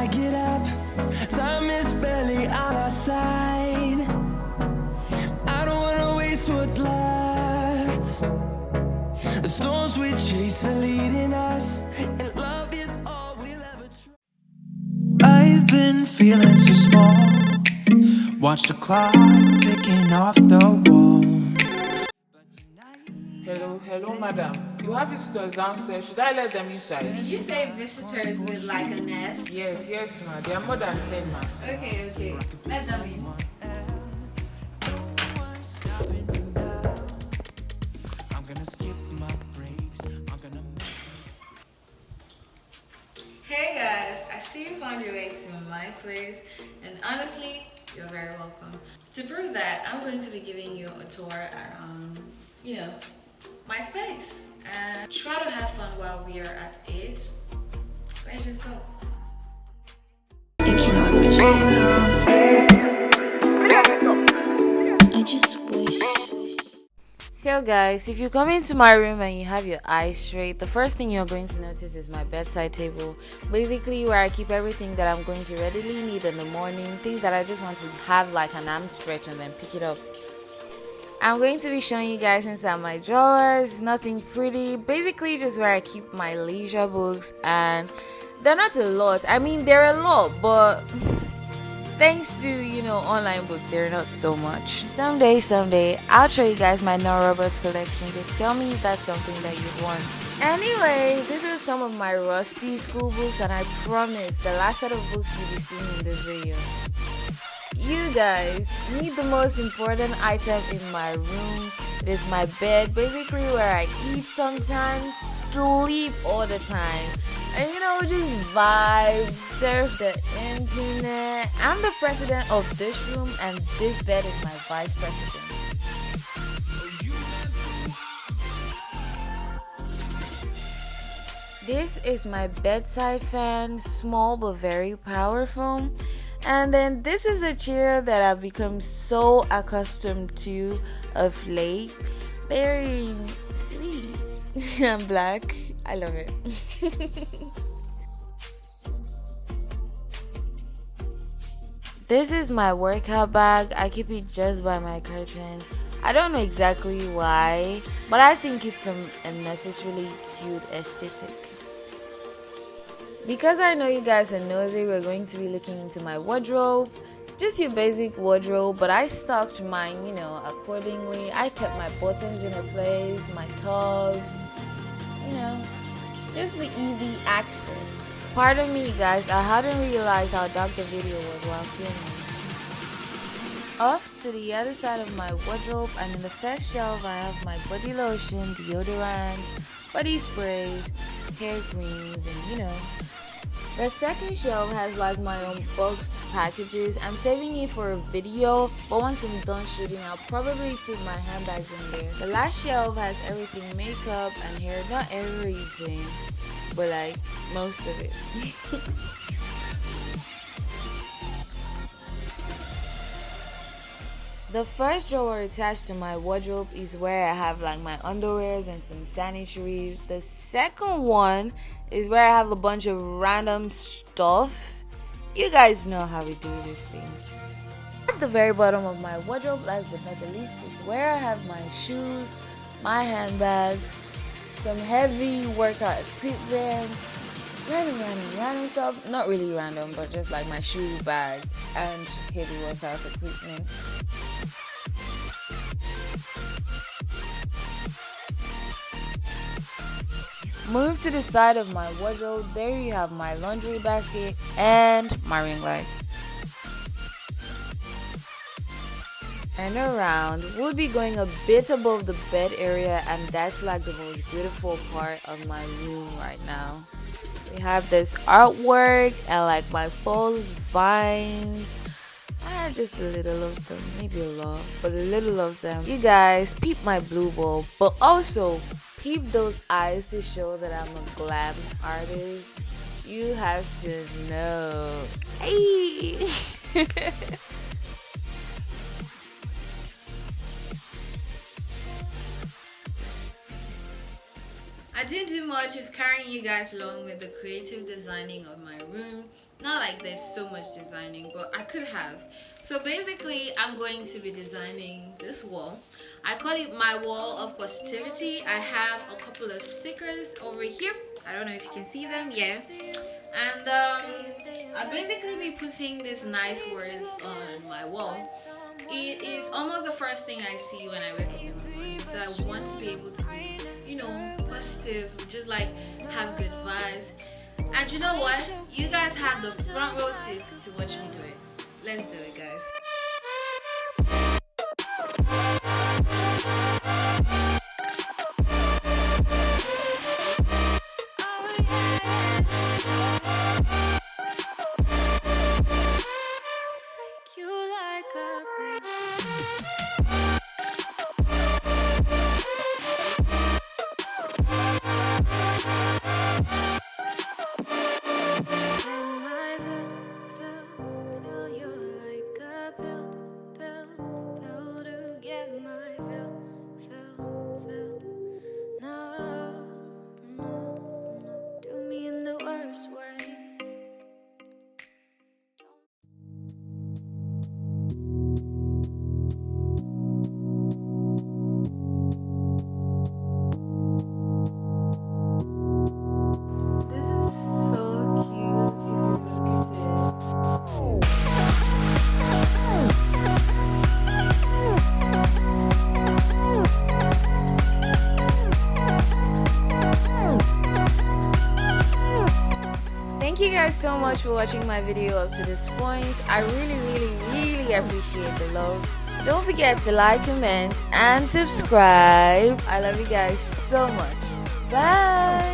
I get up, time is barely on our side. I don't wanna waste what's left. The storms we chase are leading us, and love is all we'll ever try. I've been feeling so small. Watch the clock ticking off the wall. Hello, madam. You have visitors downstairs. Should I let them inside? Did you say visitors with like an S? Yes, ma. They are more than 10, ma. Okay. Let them in. I'm gonna skip my breaks. Hey guys, I see you found your way to my place, and honestly, you're very welcome. To prove that, I'm going to be giving you a tour around, my space. And try to have fun while we are at it. Let's just go. Thank you know I just wish. So guys, if you come into my room and you have your eyes straight, the first thing you're going to notice is my bedside table, basically where I keep everything that I'm going to readily need in the morning, things that I just want to have like an arm stretch and then pick it up. I'm going to be showing you guys inside my drawers, nothing pretty, basically just where I keep my leisure books, and they're not a lot. I mean, they're a lot, but thanks to, online books, they're not so much. Someday, I'll show you guys my Nora Roberts collection. Just tell me if that's something that you want. Anyway, these are some of my rusty school books, and I promise the last set of books you'll be seeing in this video. You guys need the most important item in my room. It is my bed, basically where I eat sometimes, sleep all the time, and just vibe, surf the internet. I'm the president of this room, and this bed is my vice president. This is my bedside fan, small but very powerful. And then this is a chair that I've become so accustomed to of late. Very sweet. I'm black. I love it. This is my workout bag. I keep it just by my curtain. I don't know exactly why, but I think it's a necessarily cute aesthetic. Because I know you guys are nosy, we're going to be looking into my wardrobe. Just your basic wardrobe, but I stocked mine, accordingly. I kept my bottoms in a place, my tops, just for easy access. Pardon me guys, I hadn't realized how dark the video was while filming. Off to the other side of my wardrobe, and in the first shelf I have my body lotion, deodorant, body sprays, hair creams, and The second shelf has like my unboxed packages. I'm saving it for a video, but once I'm done shooting, I'll probably put my handbags in there. The last shelf has everything makeup and hair, not everything, but like most of it. The first drawer attached to my wardrobe is where I have like my underwears and some sanitaries. The second one is where I have a bunch of random stuff. You guys know how we do this thing. At the very bottom of my wardrobe, last but not the least, is where I have my shoes, my handbags, some heavy workout equipment, random stuff. Not really random, but just like my shoe bag and heavy workout equipment. Move to the side of my wardrobe. There you have my laundry basket and my ring light. And around, we'll be going a bit above the bed area, and that's like the most beautiful part of my room right now. We have this artwork and like my false vines. I had just a little of them, maybe a lot, but a little of them. You guys peep my blue ball, but also peep those eyes to show that I'm a glam artist. You have to know. Hey. I didn't do much of carrying you guys along with the creative designing of my room. Not like there's so much designing, but I could have. So basically, I'm going to be designing this wall. I call it my wall of positivity. I have a couple of stickers over here. I don't know if you can see them. Yeah. And I'll basically be putting these nice words on my wall. It is almost the first thing I see when I wake up in the morning. So I want to be able to be, you know, positive, just like have good vibes. And you know what? You guys have the front row seats to watch me do it. Let's do it, guys. Thank you guys so much for watching my video up to this point. I really appreciate the love. Don't forget to like, comment, and subscribe. I love you guys so much. Bye.